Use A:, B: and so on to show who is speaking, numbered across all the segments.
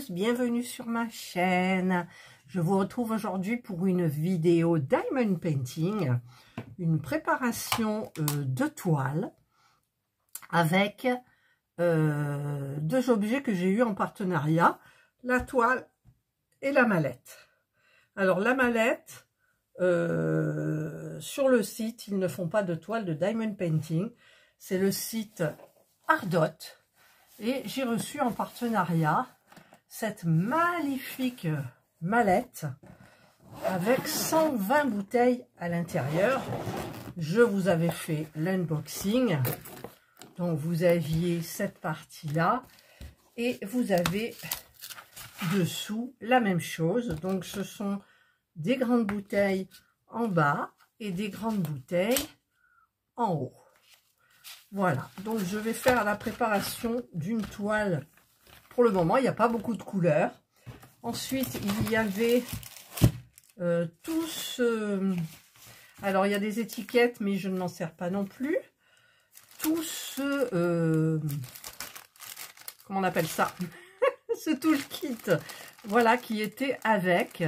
A: tous, bienvenue sur ma chaîne. Je vous retrouve aujourd'hui pour une vidéo Diamond Painting, une préparation de toile avec deux objets que j'ai eu en partenariat, la toile et la mallette. Alors la mallette, sur le site, ils ne font pas de toile de Diamond Painting, c'est le site Ardot. Et j'ai reçu en partenariat cette magnifique mallette avec 120 bouteilles à l'intérieur. Je vous avais fait l'unboxing. Donc vous aviez cette partie-là et vous avez dessous la même chose. Donc ce sont des grandes bouteilles en bas et des grandes bouteilles en haut. Voilà, donc je vais faire la préparation d'une toile. Pour le moment, il n'y a pas beaucoup de couleurs. Ensuite, il y avait tout ce... Alors, il y a des étiquettes, mais je ne m'en sers pas non plus. Tout ce... comment on appelle ça? Ce toolkit, voilà, qui était avec.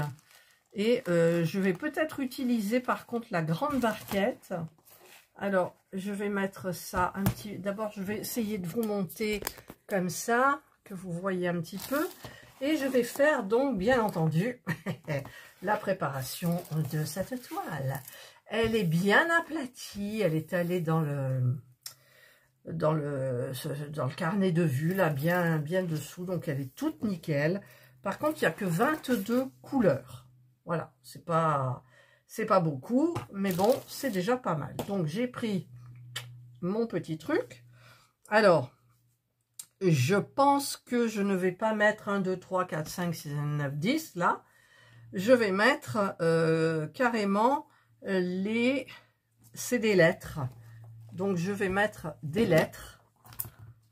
A: Et je vais peut-être utiliser, par contre, la grande barquette. Alors, je vais mettre ça un petit... D'abord, je vais essayer de vous monter comme ça, que vous voyez un petit peu. Et je vais faire donc, bien entendu, la préparation de cette toile. Elle est bien aplatie, elle est allée dans le carnet de vue, là, bien dessous. Donc, elle est toute nickel. Par contre, il n'y a que 22 couleurs. Voilà, c'est pas beaucoup, mais bon, c'est déjà pas mal. Donc, j'ai pris mon petit truc. Alors, je pense que je ne vais pas mettre 1, 2, 3, 4, 5, 6, 9, 10, là. Je vais mettre carrément c'est des lettres. Donc, je vais mettre des lettres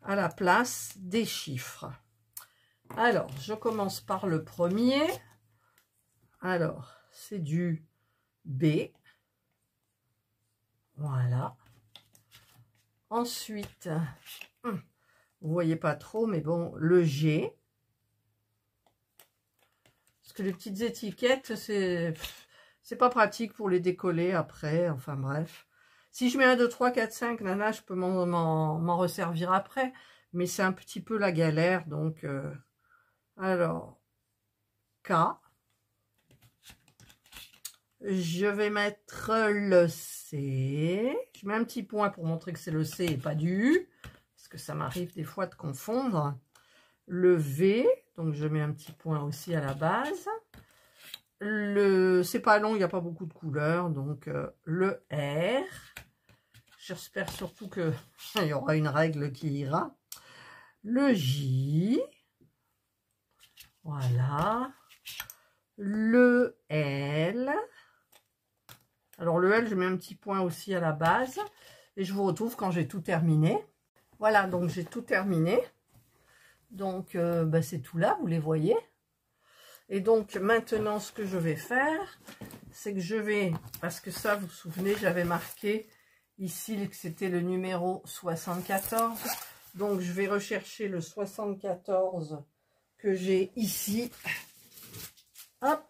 A: à la place des chiffres. Alors, je commence par le premier. Alors, c'est du B. Voilà. Ensuite, vous voyez pas trop, mais bon, le G. Parce que les petites étiquettes, c'est pas pratique pour les décoller après. Enfin bref. Si je mets 1, 2, 3, 4, 5, nana, je peux m'en resservir après. Mais c'est un petit peu la galère. Donc, alors, K. Je vais mettre le C. Je mets un petit point pour montrer que c'est le C et pas du U. Parce que ça m'arrive des fois de confondre. Le V. Donc, je mets un petit point aussi à la base. C'est pas long, il n'y a pas beaucoup de couleurs. Donc, le R. J'espère surtout qu'il y aura une règle qui ira. Le J. Voilà. Le L. Alors, le L, je mets un petit point aussi à la base. Et je vous retrouve quand j'ai tout terminé. Voilà, donc j'ai tout terminé. Donc, c'est tout là, vous les voyez. Et donc, maintenant, ce que je vais faire, c'est que je vais... Parce que ça, vous vous souvenez, j'avais marqué ici que c'était le numéro 74. Donc, je vais rechercher le 74 que j'ai ici. Hop,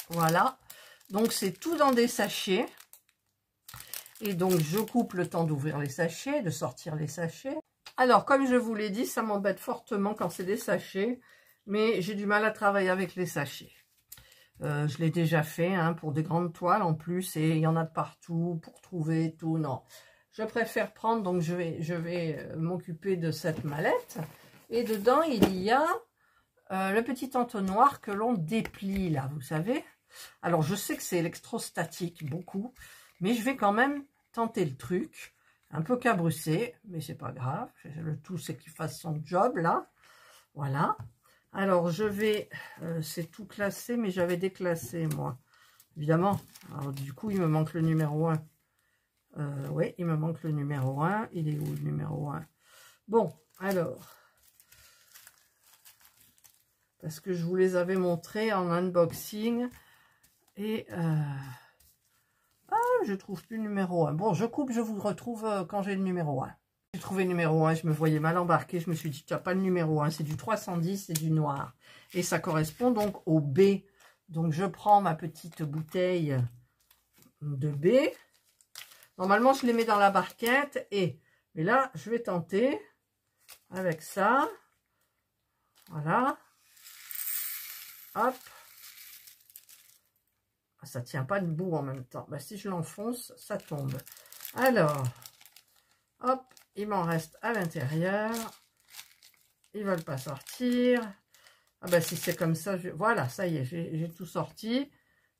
A: voilà. Donc, c'est tout dans des sachets. Et donc, je coupe le temps d'ouvrir les sachets, de sortir les sachets. Alors, comme je vous l'ai dit, ça m'embête fortement quand c'est des sachets. Mais j'ai du mal à travailler avec les sachets. Je l'ai déjà fait pour des grandes toiles en plus. Et il y en a de partout pour trouver tout. Non, je préfère prendre. Donc, je vais m'occuper de cette mallette. Et dedans, il y a le petit entonnoir que l'on déplie là, vous savez. Alors, je sais que c'est électrostatique, beaucoup, mais je vais quand même tenter le truc. Un peu cabrussé, mais c'est pas grave. Le tout, c'est qu'il fasse son job, là. Voilà. Alors, je vais... c'est tout classé, mais j'avais déclassé, moi. Évidemment. Alors, du coup, il me manque le numéro 1. Oui, il me manque le numéro 1. Il est où, le numéro 1? Bon, alors... Parce que je vous les avais montrés en unboxing. Et je trouve plus le numéro 1. Bon, je coupe, je vous retrouve quand j'ai le numéro 1. J'ai trouvé le numéro 1, je me voyais mal embarqué. Je me suis dit, tu n'as pas le numéro 1, c'est du 310, c'est du noir. Et ça correspond donc au B. Donc, je prends ma petite bouteille de B. Normalement, je les mets dans la barquette. Mais là, je vais tenter avec ça. Voilà. Hop. Ça ne tient pas debout en même temps. Si je l'enfonce, ça tombe. Alors, hop, il m'en reste à l'intérieur. Ils ne veulent pas sortir. Si c'est comme ça, voilà, ça y est, j'ai tout sorti.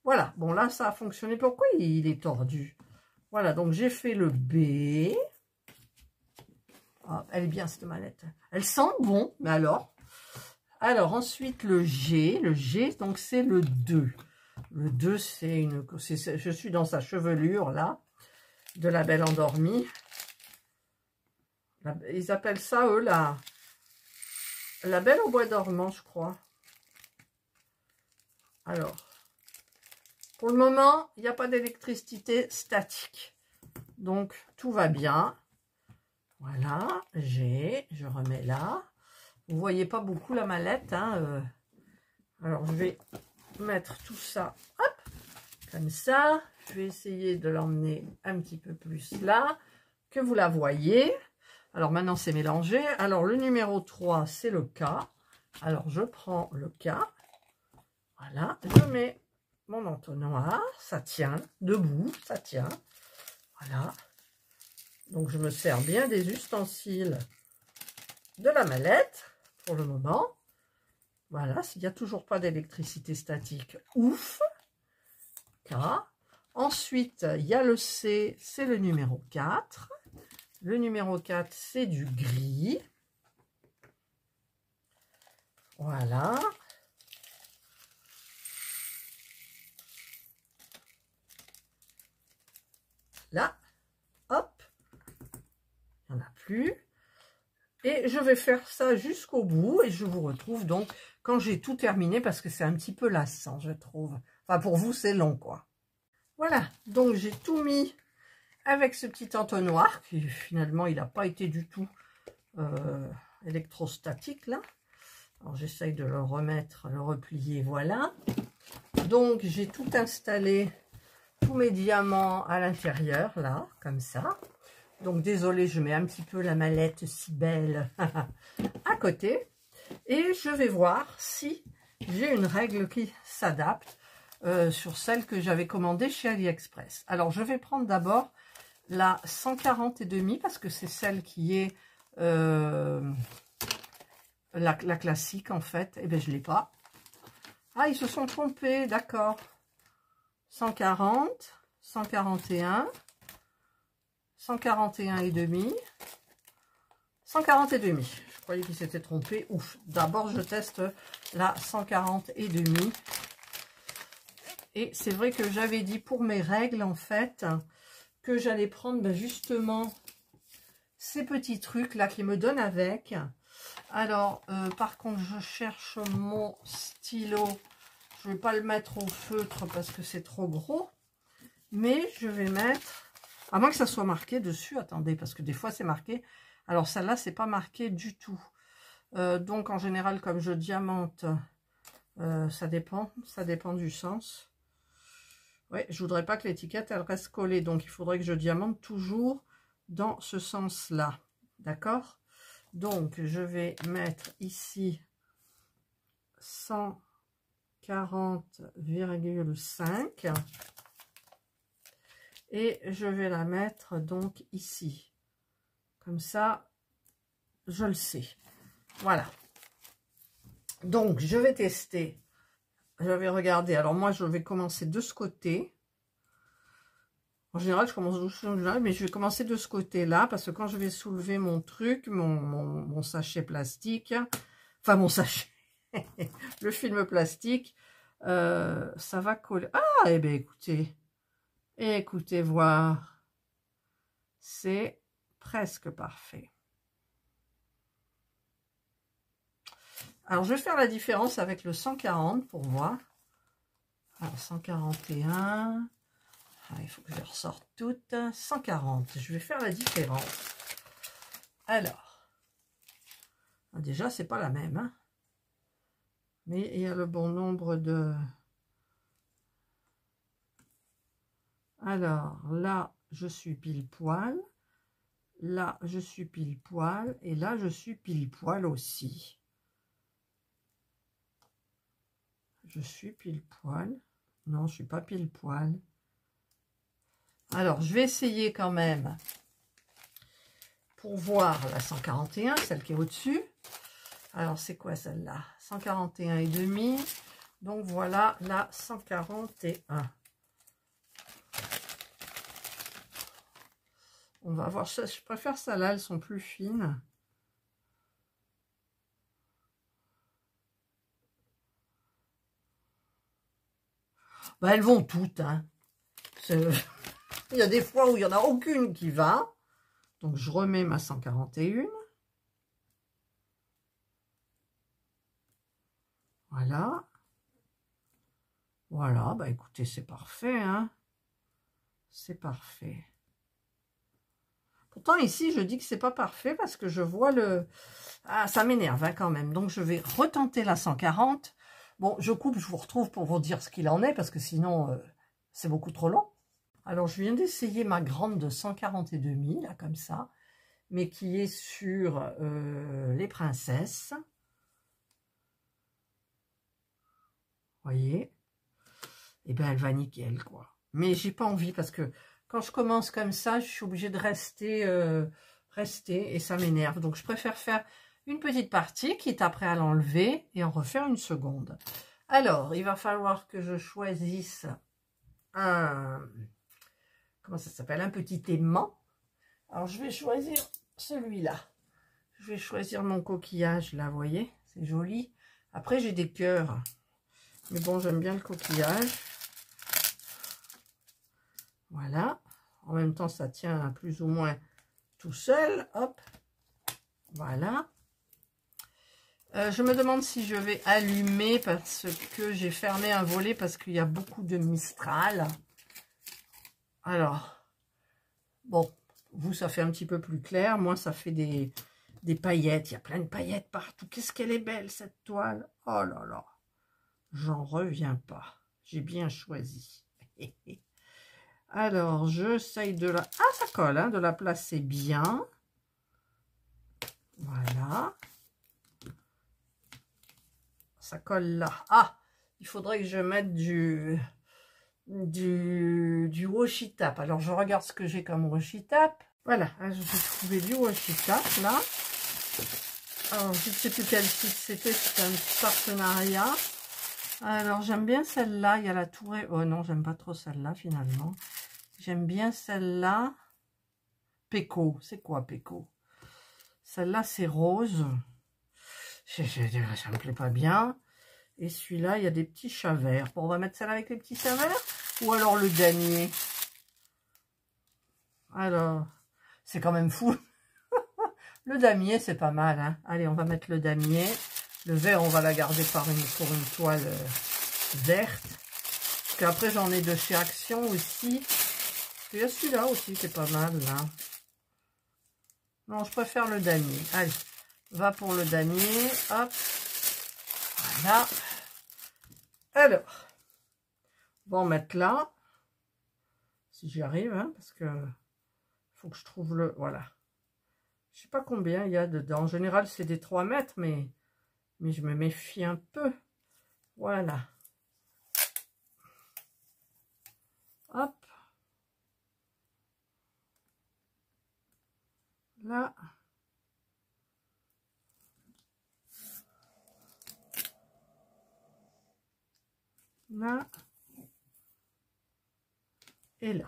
A: Voilà, bon là, ça a fonctionné. Pourquoi il est tordu? Voilà, donc j'ai fait le B. Oh, elle est bien, cette mallette. Elle sent bon, mais alors. Alors, ensuite, le G. Le G, donc, c'est le 2. Le 2, c'est une... Je suis dans sa chevelure, là, de la Belle Endormie. Ils appellent ça, eux, la Belle au bois dormant, je crois. Alors, pour le moment, il n'y a pas d'électricité statique. Donc, tout va bien. Voilà, je remets là. Vous ne voyez pas beaucoup la mallette. Hein, Alors, je vais mettre tout ça, hop, comme ça. Je vais essayer de l'emmener un petit peu plus là, que vous la voyez. Alors, maintenant, c'est mélangé. Alors, le numéro 3, c'est le K. Alors, je prends le K. Voilà, je mets mon entonnoir. Ça tient, debout, ça tient. Voilà. Donc, je me sers bien des ustensiles de la mallette pour le moment. Voilà, s'il n'y a toujours pas d'électricité statique, ouf. K. Ensuite, il y a le C, c'est le numéro 4. Le numéro 4, c'est du gris. Voilà. Là, hop, il n'y en a plus. Et je vais faire ça jusqu'au bout et je vous retrouve donc quand j'ai tout terminé parce que c'est un petit peu lassant, je trouve. Enfin, pour vous, c'est long, quoi. Voilà, donc j'ai tout mis avec ce petit entonnoir qui finalement, il n'a pas été du tout électrostatique, là. Alors, j'essaye de le remettre, le replier, voilà. Donc, j'ai tout installé, tous mes diamants à l'intérieur, là, comme ça. Donc, désolé, je mets un petit peu la mallette si belle à côté. Et je vais voir si j'ai une règle qui s'adapte sur celle que j'avais commandée chez AliExpress. Alors, je vais prendre d'abord la 140,5 parce que c'est celle qui est la classique, en fait. Eh bien, je ne l'ai pas. Ah, ils se sont trompés, d'accord. 140, 141... 141,5, 140,5. Je croyais qu'il s'était trompé. Ouf. D'abord, je teste la 140,5. Et c'est vrai que j'avais dit pour mes règles, en fait, que j'allais prendre justement ces petits trucs là qui me donnent avec. Alors, par contre, je cherche mon stylo. Je ne vais pas le mettre au feutre parce que c'est trop gros. Mais je vais mettre... À moins que ça soit marqué dessus, attendez, parce que des fois c'est marqué. Alors celle-là, c'est pas marqué du tout. Donc en général, comme je diamante, ça dépend du sens. Ouais, je voudrais pas que l'étiquette elle reste collée, donc il faudrait que je diamante toujours dans ce sens-là. D'accord? Donc je vais mettre ici 140,5. Et je vais la mettre donc ici. Comme ça, je le sais. Voilà. Donc, je vais tester. Je vais regarder. Alors, moi, je vais commencer de ce côté. En général, je commence doucement, mais je vais commencer de ce côté-là. Parce que quand je vais soulever mon truc, mon sachet plastique, enfin, mon sachet, le film plastique, ça va coller. Ah, eh bien, écoutez... Écoutez voir, c'est presque parfait. Alors, je vais faire la différence avec le 140 pour voir. Alors, 141, il faut que je ressorte toutes. 140, je vais faire la différence. Alors, déjà, c'est pas la même, hein. Mais il y a le bon nombre de... Alors, là, je suis pile poil. Là, je suis pile poil. Et là, je suis pile poil aussi. Je suis pile poil. Non, je suis pas pile poil. Alors, je vais essayer quand même pour voir la 141, celle qui est au-dessus. Alors, c'est quoi celle-là? 141,5. Donc, voilà la 141. On va voir ça. Je préfère ça là, elles sont plus fines. Bah, elles vont toutes, hein. Il y a des fois où il n'y en a aucune qui va. Donc, je remets ma 141. Voilà. Voilà, bah écoutez, c'est parfait, hein. C'est parfait. Pourtant, ici, je dis que c'est pas parfait parce que je vois le... Ah, ça m'énerve hein, quand même. Donc, je vais retenter la 140. Bon, je coupe, je vous retrouve pour vous dire ce qu'il en est parce que sinon, c'est beaucoup trop long. Alors, je viens d'essayer ma grande de 142 000, là, comme ça, mais qui est sur les princesses. Voyez? Et bien, elle va nickel, quoi. Mais j'ai pas envie parce que quand je commence comme ça, je suis obligée de rester, et ça m'énerve. Donc, je préfère faire une petite partie, quitte après à l'enlever et en refaire une seconde. Alors, il va falloir que je choisisse un... Comment ça s'appelle? Un petit aimant. Alors, je vais choisir celui-là. Je vais choisir mon coquillage, là, vous voyez? C'est joli. Après, j'ai des cœurs. Mais bon, j'aime bien le coquillage. Voilà. En même temps, ça tient plus ou moins tout seul. Hop. Voilà. Je me demande si je vais allumer parce que j'ai fermé un volet parce qu'il y a beaucoup de Mistral. Alors, bon, vous, ça fait un petit peu plus clair. Moi, ça fait des paillettes. Il y a plein de paillettes partout. Qu'est-ce qu'elle est belle, cette toile. Oh là là. J'en reviens pas. J'ai bien choisi. Alors, j'essaye de la... Ah, ça colle, hein, de la placer bien. Voilà. Ça colle là. Ah, il faudrait que je mette du washi tape. Alors, je regarde ce que j'ai comme washi tape. Voilà, je vais trouver du washi tape, là. Alors, je ne sais plus quel site c'était, c'est un partenariat. Alors, j'aime bien celle-là. Il y a la tourelle. Oh non, j'aime pas trop celle-là, finalement. J'aime bien celle-là. Peco. C'est quoi, Peco? Celle-là, c'est rose. Ça me plaît pas bien. Et celui-là, il y a des petits chavers. Bon, on va mettre celle-là avec les petits chavers. Ou alors le damier. Alors, c'est quand même fou. Le damier, c'est pas mal. Hein. Allez, on va mettre le damier. Le vert, on va la garder pour une toile verte. Parce qu'après, j'en ai de chez Action aussi. Il y a celui-là aussi qui est pas mal, là. Non, je préfère le damier. Allez, va pour le damier. Hop. Voilà. Alors, on va en mettre là. Si j'y arrive, hein, parce que faut que je trouve le... Voilà. Je sais pas combien il y a dedans. En général, c'est des 3 mètres, mais je me méfie un peu. Voilà. Hop. Là. Là. Et là.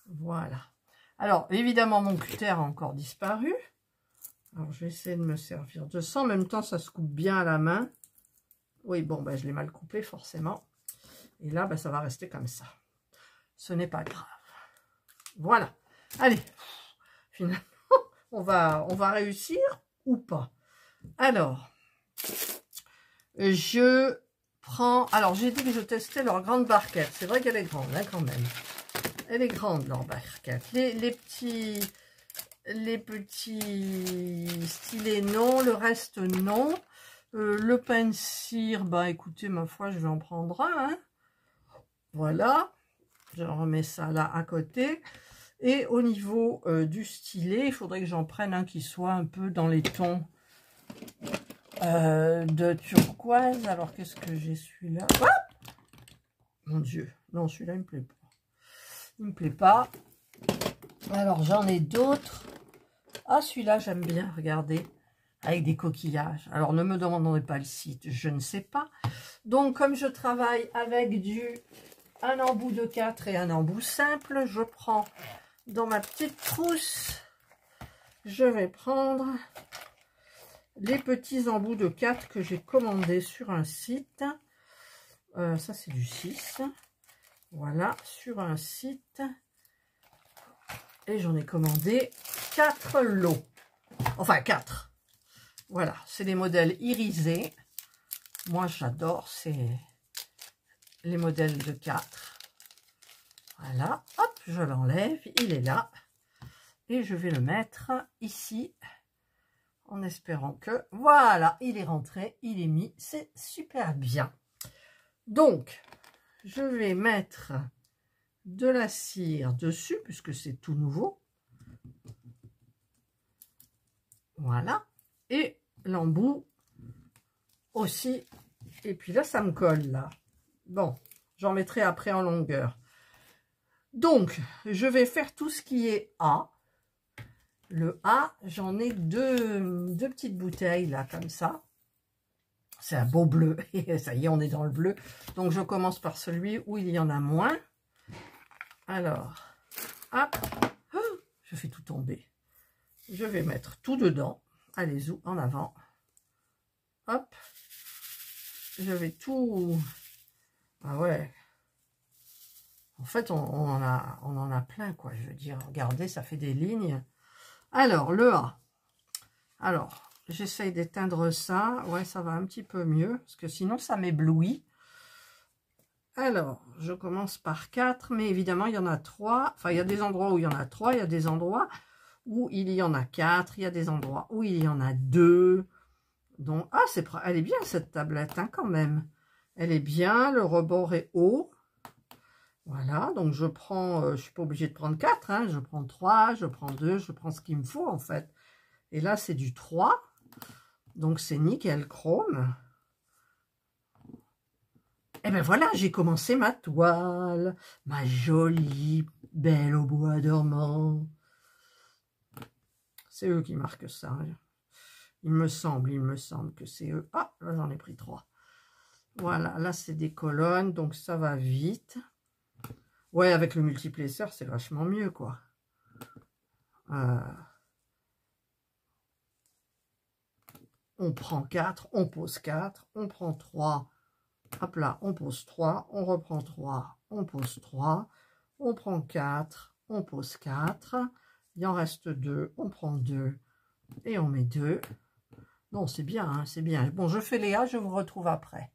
A: Voilà. Alors, évidemment, mon cutter a encore disparu. Alors, je vais essayer de me servir de ça. En même temps, ça se coupe bien à la main. Oui, bon, ben, je l'ai mal coupé, forcément. Et là, ben, ça va rester comme ça. Ce n'est pas grave. Voilà. Allez. Finalement, on va réussir ou pas. Alors, je prends... Alors, j'ai dit que je testais leur grande barquette. C'est vrai qu'elle est grande, hein, quand même. Elle est grande, leur barquette. Les petits Les petits stylets, non. Le reste, non. Le pain de cire, bah écoutez, ma foi, je vais en prendre un. Hein. Voilà. Je remets ça là à côté. Et au niveau du stylet, il faudrait que j'en prenne un qui soit un peu dans les tons de turquoise. Alors, qu'est-ce que j'ai celui-là? Ah, mon Dieu. Non, celui-là, il me plaît pas. Il me plaît pas. Alors, j'en ai d'autres. Ah, celui-là, j'aime bien, regardez. Avec des coquillages. Alors, ne me demandez pas le site, je ne sais pas. Donc, comme je travaille avec un embout de 4 et un embout simple, je prends dans ma petite trousse, je vais prendre les petits embouts de 4 que j'ai commandés sur un site. Ça, c'est du 6. Voilà, sur un site. Et j'en ai commandé 4 lots. Enfin, 4. Voilà, c'est des modèles irisés. Moi, j'adore, c'est les modèles de 4. Voilà, hop, je l'enlève, il est là. Et je vais le mettre ici, en espérant que, voilà, il est rentré, il est mis, c'est super bien. Donc, je vais mettre de la cire dessus, puisque c'est tout nouveau. Voilà, et l'embout aussi. Et puis là, ça me colle, là. Bon, j'en mettrai après en longueur. Donc, je vais faire tout ce qui est A. Le A, j'en ai deux petites bouteilles, là, comme ça. C'est un beau bleu. Et ça y est, on est dans le bleu. Donc, je commence par celui où il y en a moins. Alors, hop. Oh, je fais tout tomber. Je vais mettre tout dedans. Allez, en avant. Hop. Je vais tout... Ah ouais. En fait, on en a plein, quoi. Je veux dire, regardez, ça fait des lignes. Alors, le A. Alors, j'essaye d'éteindre ça. Ouais, ça va un petit peu mieux, parce que sinon, ça m'éblouit. Alors, je commence par 4, mais évidemment, il y en a 3. Enfin, il y a des endroits où il y en a 3, il y a des endroits où il y en a 4, il y a des endroits où il y en a 2. Donc, ah, elle est bien, cette tablette, hein, quand même. Elle est bien, le rebord est haut. Voilà, donc je prends, je ne suis pas obligée de prendre 4, hein, je prends 3, je prends 2, je prends ce qu'il me faut en fait. Et là, c'est du 3, donc c'est nickel chrome. Et ben voilà, j'ai commencé ma toile, ma jolie belle au bois dormant. C'est eux qui marquent ça. Hein. Il me semble que c'est eux. Ah, là j'en ai pris 3. Voilà, là c'est des colonnes, donc ça va vite. Ouais, avec le multiplesseur, c'est vachement mieux, quoi. On prend 4, on pose 4, on prend 3, hop là, on pose 3, on reprend 3, on pose 3, on prend 4, on pose 4, il en reste 2, on prend 2 et on met 2. Non, c'est bien, hein, c'est bien. Bon, je fais les A, je vous retrouve après.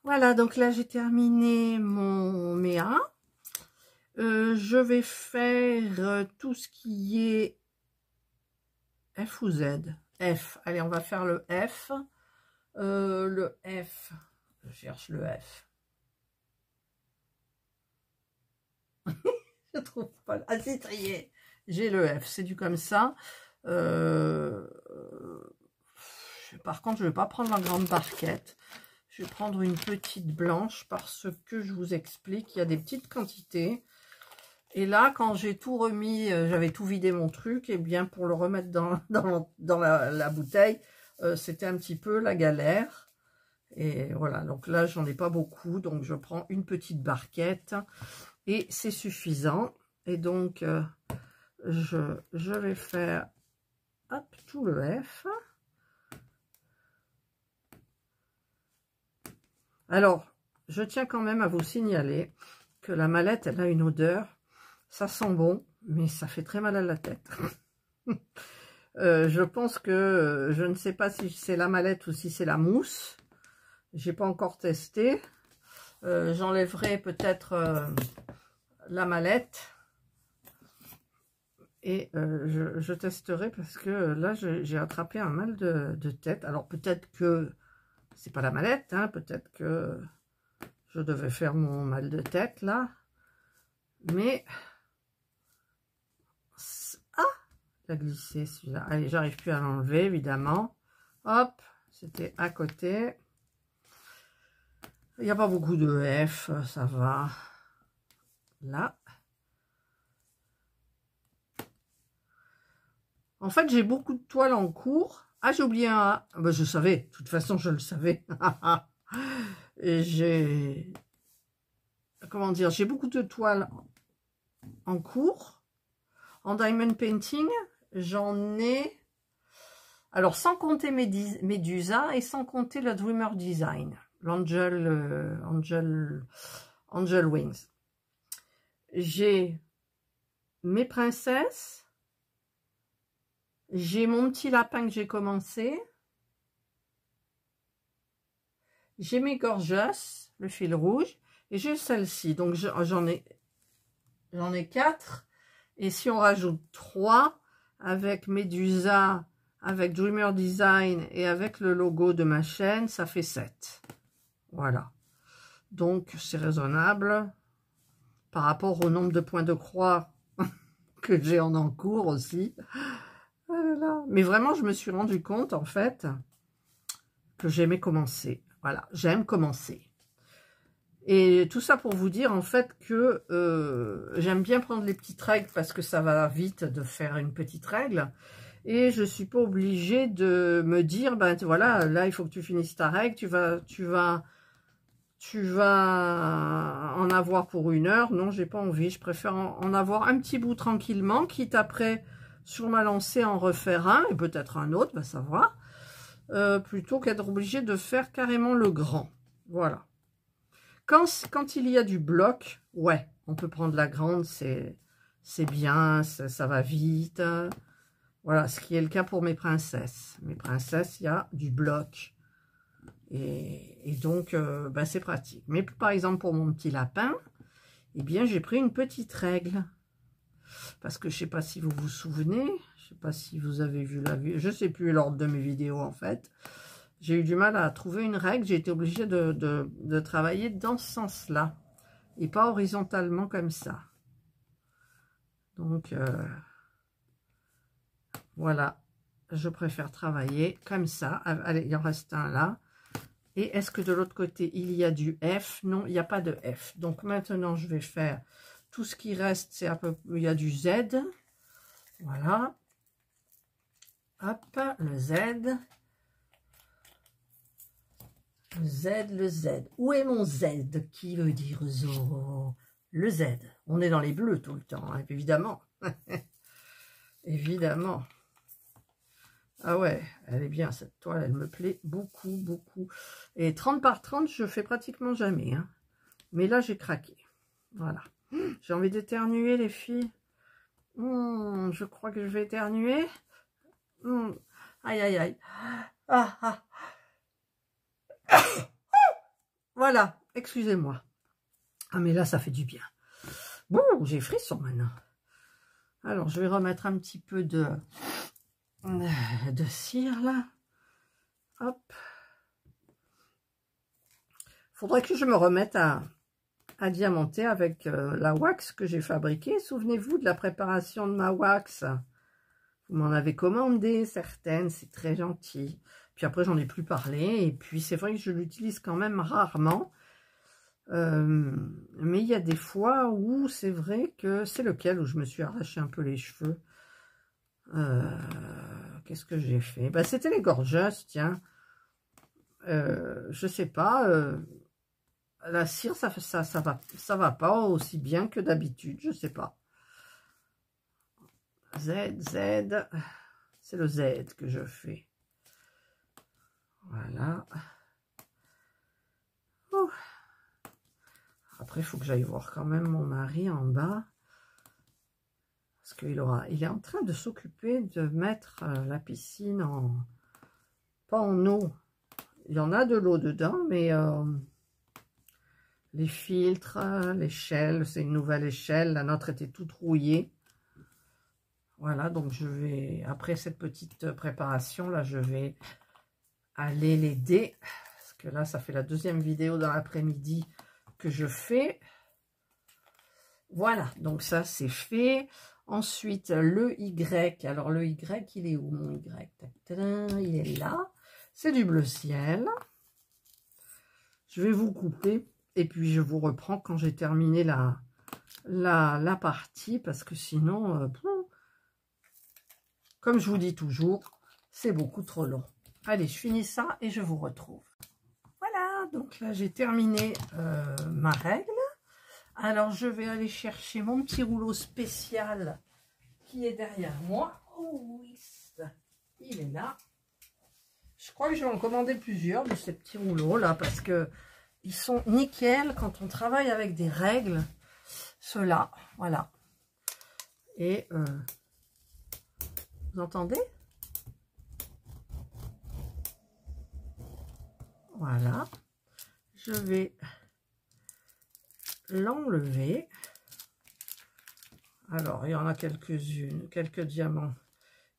A: Voilà, donc là, j'ai terminé mes A. Je vais faire tout ce qui est F ou Z. F. Allez, on va faire le F. Le F. Je cherche le F. Je trouve pas. Ah, c'est trié. J'ai le F. C'est du comme ça. Par contre, je ne vais pas prendre la grande barquette. Je vais prendre une petite blanche parce que je vous explique, il y a des petites quantités. Et là, quand j'ai tout remis, j'avais tout vidé mon truc, et bien pour le remettre dans la bouteille, c'était un petit peu la galère. Et voilà, donc là, j'en ai pas beaucoup, donc je prends une petite barquette et c'est suffisant. Et donc, je vais faire hop, tout le F. Alors, je tiens quand même à vous signaler que la mallette, elle a une odeur. Ça sent bon, mais ça fait très mal à la tête. Je pense que, je ne sais pas si c'est la mallette ou si c'est la mousse. J'ai pas encore testé. J'enlèverai peut-être la mallette. Et je testerai parce que là, j'ai attrapé un mal de tête. Alors, peut-être que c'est pas la mallette, hein, peut-être que je devais faire mon mal de tête, là. Mais... Ah! Il a glissé, celui-là. Allez, j'arrive plus à l'enlever, évidemment. Hop! C'était à côté. Il n'y a pas beaucoup de F, ça va. Là. En fait, j'ai beaucoup de toiles en cours. Ah, j'ai oublié un A. Ben, je savais. De toute façon, je le savais. Et j'ai... Comment dire? J'ai beaucoup de toiles en cours. En diamond painting, j'en ai... Alors, sans compter Medusa et sans compter le Dreamer Design. L'Angel Angel Wings. J'ai mes princesses. J'ai mon petit lapin que j'ai commencé. J'ai mes gorgeous, le fil rouge. Et j'ai celle-ci. Donc, j'en ai 4. Et si on rajoute 3 avec Medusa, avec Dreamer Design et avec le logo de ma chaîne, ça fait 7. Voilà. Donc, c'est raisonnable par rapport au nombre de points de croix que j'ai en encours aussi. Voilà. Mais vraiment, je me suis rendu compte, en fait, que j'aimais commencer. Voilà, j'aime commencer. Et tout ça pour vous dire, en fait, que j'aime bien prendre les petites règles parce que ça va vite de faire une petite règle. Et je suis pas obligée de me dire, ben voilà, là, il faut que tu finisses ta règle, tu vas en avoir pour 1 heure. Non, j'ai pas envie. Je préfère en avoir un petit bout tranquillement, quitte après, sur ma lancée, en refaire un, et peut-être un autre, va savoir, plutôt qu'être obligé de faire carrément le grand. Voilà. Quand il y a du bloc, ouais, on peut prendre la grande, c'est bien, ça va vite. Voilà, ce qui est le cas pour mes princesses. Mes princesses, il y a du bloc. Et donc, bah, c'est pratique. Mais par exemple, pour mon petit lapin, eh bien, j'ai pris une petite règle. Parce que je ne sais pas si vous vous souvenez, je ne sais pas si vous avez vu la vue, je ne sais plus l'ordre de mes vidéos en fait. J'ai eu du mal à trouver une règle, j'ai été obligée de travailler dans ce sens-là. Et pas horizontalement comme ça. Donc, voilà. Je préfère travailler comme ça. Allez, il en reste un là. Et est-ce que de l'autre côté, il y a du F? Non, il n'y a pas de F. Donc maintenant, je vais faire tout ce qui reste, c'est un peu, il y a du Z. Voilà. Hop, le Z. Le Z, le Z. Où est mon Z? Qui veut dire Zoro? Le Z. On est dans les bleus tout le temps, hein, évidemment. Évidemment. Ah ouais, elle est bien cette toile, elle me plaît beaucoup, beaucoup. Et 30 par 30, je fais pratiquement jamais. Hein. Mais là, j'ai craqué. Voilà. J'ai envie d'éternuer, les filles. Je crois que je vais éternuer. Aïe, aïe, aïe. Ah, ah. Voilà, excusez-moi. Ah, mais là, ça fait du bien. Bon, j'ai frisson maintenant. Alors, je vais remettre un petit peu de cire, là. Hop. Faudrait que je me remette à diamanter avec la wax que j'ai fabriquée. Souvenez-vous de la préparation de ma wax. Vous m'en avez commandé certaines, c'est très gentil. Puis après, j'en ai plus parlé. Et puis, c'est vrai que je l'utilise quand même rarement. Mais il y a des fois où c'est vrai que c'est lequel où je me suis arraché un peu les cheveux. Qu'est-ce que j'ai fait? Bah, c'était les gorgeous, tiens. Je sais pas. La cire, ça va pas aussi bien que d'habitude, je sais pas. Z, c'est le Z que je fais. Voilà. Ouh. Après, il faut que j'aille voir quand même mon mari en bas. Parce il est en train de s'occuper de mettre la piscine pas en eau. Il y en a de l'eau dedans, mais les filtres, l'échelle, c'est une nouvelle échelle. La nôtre était toute rouillée. Voilà, donc je vais, après cette petite préparation, là, je vais aller l'aider. Parce que là, ça fait la deuxième vidéo dans l'après-midi que je fais. Voilà, donc ça, c'est fait. Ensuite, le Y. Alors, le Y, il est où, mon Y? Il est là. C'est du bleu ciel. Je vais vous couper. Et puis, je vous reprends quand j'ai terminé la partie. Parce que sinon, comme je vous dis toujours, c'est beaucoup trop long. Allez, je finis ça et je vous retrouve. Voilà, donc là, j'ai terminé ma règle. Alors, je vais aller chercher mon petit rouleau spécial qui est derrière moi. Oh oui, il est là. Je crois que je vais en commander plusieurs de ces petits rouleaux là parce que ils sont nickel quand on travaille avec des règles. Ceux-là, voilà. Et vous entendez? Voilà. Je vais l'enlever. Alors, il y en a quelques-unes, quelques diamants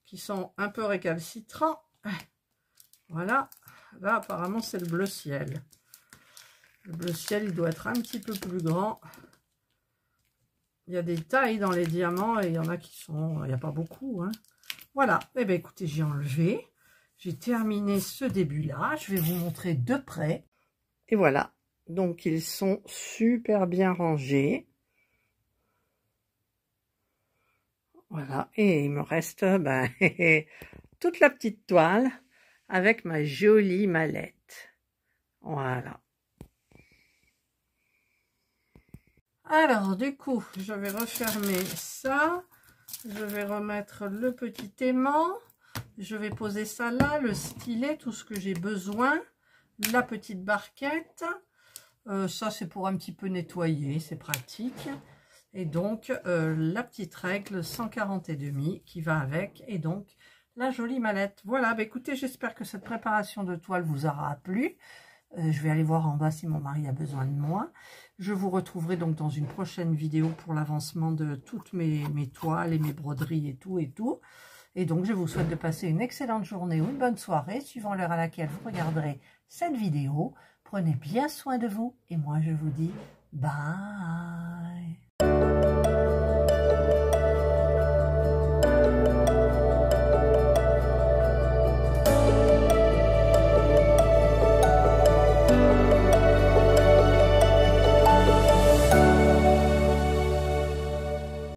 A: qui sont un peu récalcitrants. Voilà. Là, apparemment, c'est le bleu ciel. Le bleu ciel, il doit être un petit peu plus grand. Il y a des tailles dans les diamants et il y en a qui sont... Il n'y a pas beaucoup, hein. Voilà. Eh bien, écoutez, j'ai enlevé. J'ai terminé ce début-là. Je vais vous montrer de près. Et voilà. Donc, ils sont super bien rangés. Voilà. Et il me reste ben, toute la petite toile avec ma jolie mallette. Voilà. Alors, du coup, je vais refermer ça. Je vais remettre le petit aimant. Je vais poser ça là, le stylet, tout ce que j'ai besoin. La petite barquette. Ça, c'est pour un petit peu nettoyer, c'est pratique. Et donc, la petite règle 140,5 qui va avec. Et donc, la jolie mallette. Voilà, bah, écoutez, j'espère que cette préparation de toile vous aura plu. Je vais aller voir en bas si mon mari a besoin de moi. Je vous retrouverai donc dans une prochaine vidéo pour l'avancement de toutes mes toiles et mes broderies et tout et tout. Et donc, je vous souhaite de passer une excellente journée ou une bonne soirée, suivant l'heure à laquelle vous regarderez cette vidéo. Prenez bien soin de vous et moi, je vous dis bye.